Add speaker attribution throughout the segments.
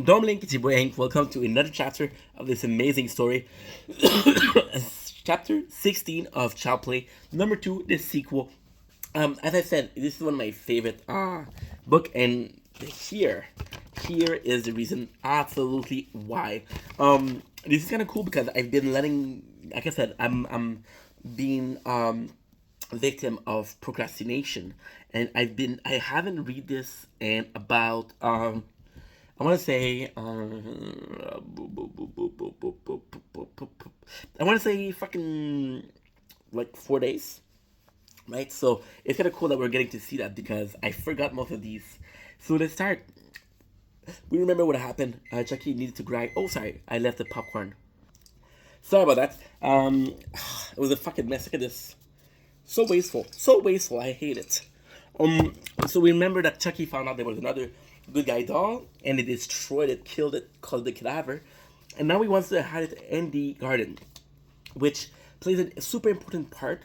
Speaker 1: Dominic, it's your boy Hank. Welcome to another chapter of this amazing story. Chapter 16 of Child Play, number 2, the sequel. As I said, this is one of my favorite book, and here is the reason absolutely why. This is kind of cool because I've been letting, like I said, I'm being victim of procrastination, and I haven't read this in about I want to say I want to say fucking like 4 days, right? So it's kind of cool that we're getting to see that because I forgot most of these. So let's start. We remember what happened. Chucky needed to grind. Oh, sorry, I left the popcorn. Sorry about that. It was a fucking mess. Look at this. So wasteful. So wasteful. I hate it. Um, so we remember that Chucky found out there was another good guy doll, and it destroyed it, killed it, called it the cadaver, and now he wants to hide it in the garden, which plays a super important part.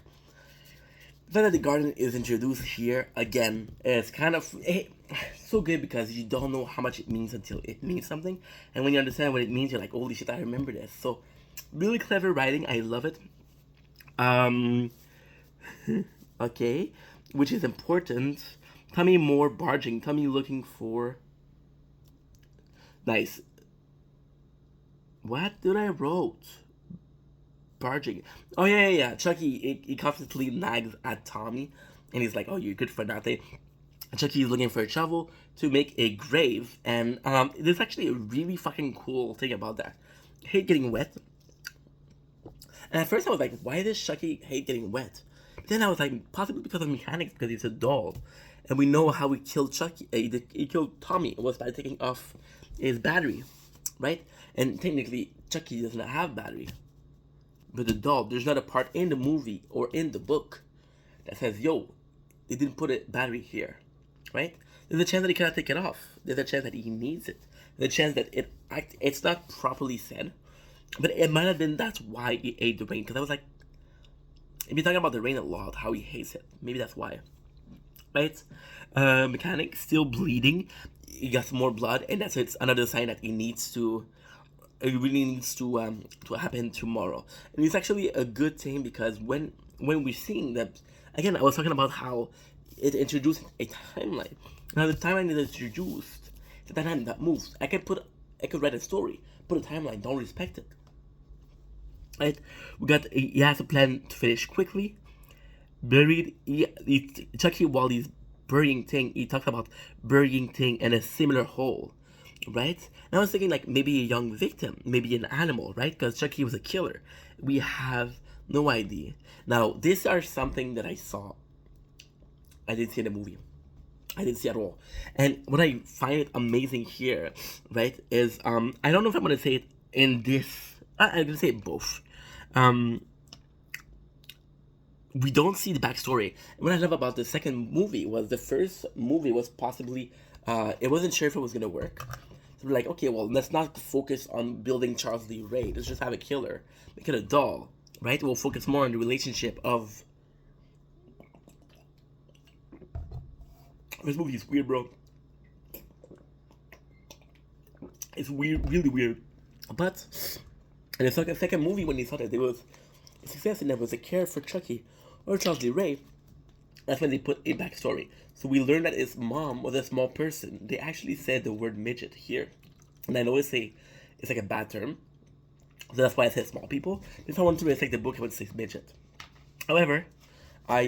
Speaker 1: The fact that the garden is introduced here again is kind of so good because you don't know how much it means until it means something, and when you understand what it means, you're like, holy shit, I remember this. So, really clever writing. I love it. Um, okay, which is important. Tell me more barging. Tell me looking for. Nice. What did I wrote? Barging. Oh yeah. Chucky, he constantly nags at Tommy, and he's like, "Oh, you're good for nothing." Chucky is looking for a shovel to make a grave, and there's actually a really fucking cool thing about that. I hate getting wet, and at first I was like, "Why does Chucky hate getting wet?" But then I was like, possibly because of mechanics, because he's a doll, and we know how he killed Chucky. He killed Tommy. It was by taking off his battery, right? And technically, Chucky doesn't have battery. But the doll, there's not a part in the movie or in the book that says, yo, they didn't put a battery here, right? There's a chance that he cannot take it off. There's a chance that he needs it. There's a chance that it's not properly said, but it might have been that's why he ate the rain. Because I was like, if you're talking about the rain a lot, how he hates it, maybe that's why, right? Mechanic still bleeding. He got some more blood, and that's it's another sign that he needs to it really needs to happen tomorrow. And it's actually a good thing because when we're seeing that again, I was talking about how it introduced a timeline. Now the timeline is introduced, the timeline that moves. I could write a story, put a timeline, don't respect it. Right? He has a plan to finish quickly. Buried Chucky while he's burying thing, he talks about burying thing in a similar hole, right? And I was thinking like maybe a young victim, maybe an animal, right? Because Chucky was a killer. We have no idea. Now these are something that I saw. I didn't see in the movie. I didn't see at all. And what I find amazing here, right, is I don't know if I'm gonna say it in this. I'm gonna say it both. Um, we don't see the backstory. What I love about the second movie was the first movie was possibly it wasn't sure if it was gonna work. So we're like, okay, well, let's not focus on building Charles Lee Ray. Let's just have a killer, make it a doll, right? We'll focus more on the relationship of. This movie is weird, bro. It's weird, really weird. But in the second movie, when they thought that there was a success and there was a care for Chucky or Charles Lee Ray, that's when they put a backstory. So we learned that his mom was a small person. They actually said the word midget here. And I always say it's like a bad term. So that's why I said small people. If I wanted to respect the book, I would say midget. However, I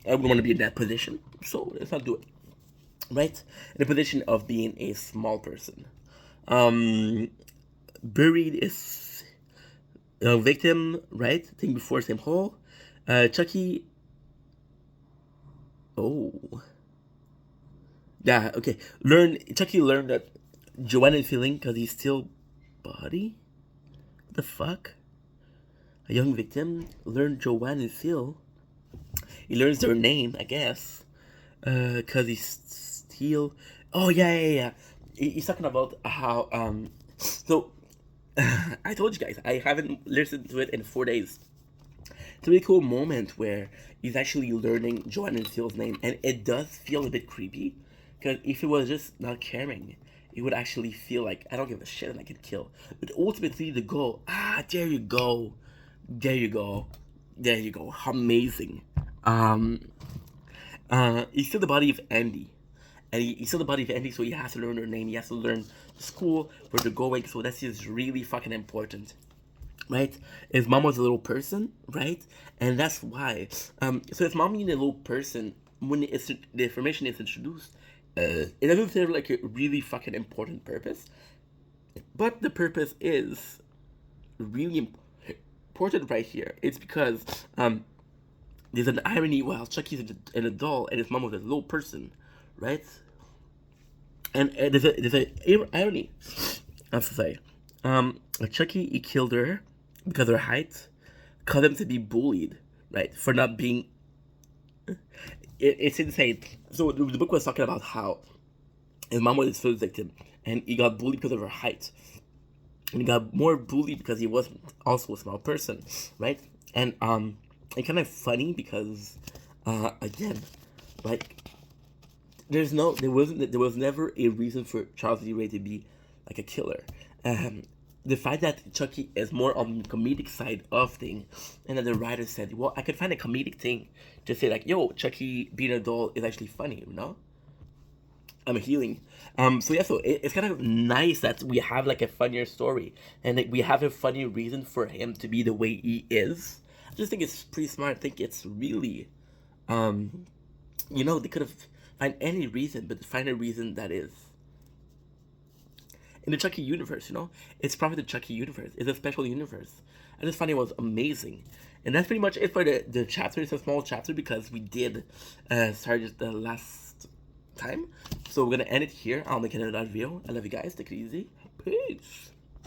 Speaker 1: wouldn't want to be in that position. So let's not do it. Right? In the position of being a small person. Um, Buried is a victim, right? Thing before same hole. Chucky. Oh. Yeah, okay. Chucky learned that Joanne is feeling because he's still body? What the fuck? A young victim learned Joanne is feel. He learns their name, I guess. Cause he's still. Oh yeah. He's talking about how so I told you guys I haven't listened to it in 4 days. It's a really cool moment where he's actually learning Joanne and Steele's name, and it does feel a bit creepy because if it was just not caring, you would actually feel like I don't give a shit and I can kill. But ultimately the goal, there you go. There you go. There you go. Amazing. Um he's still the body of Andy. And he's still the body of Andy, so he has to learn her name, he has to learn the school, where they're going, so that's just really fucking important. Right? His mom was a little person, right? And that's why. So his mom being a little person, when the information is introduced, it doesn't serve like a really fucking important purpose. But the purpose is really important right here. It's because there's an irony while Chucky's an adult and his mom was a little person, right? And there's a irony, I have to say. Chucky, he killed her because of her height, caused him to be bullied, right, for not being. It's insane. So the book was talking about how his mom was his first victim, and he got bullied because of her height, and he got more bullied because he was also a small person, right? And it's kind of funny because, again, like there was never a reason for Charles Lee Ray to be like a killer. The fact that Chucky is more on the comedic side of thing, and then the writer said, well, I could find a comedic thing to say like, yo, Chucky being an adult is actually funny, you know? I'm healing. So yeah, so it's kind of nice that we have like a funnier story, and that we have a funny reason for him to be the way he is. I just think it's pretty smart. I think it's really, they could have find any reason, but find a reason that is in the Chucky universe. It's probably the Chucky universe. It's a special universe. I just find it was amazing, and that's pretty much it for the chapter. It's a small chapter because we did start just the last time, so we're gonna end it here. I'll make another video. I love you guys. Take it easy. Peace.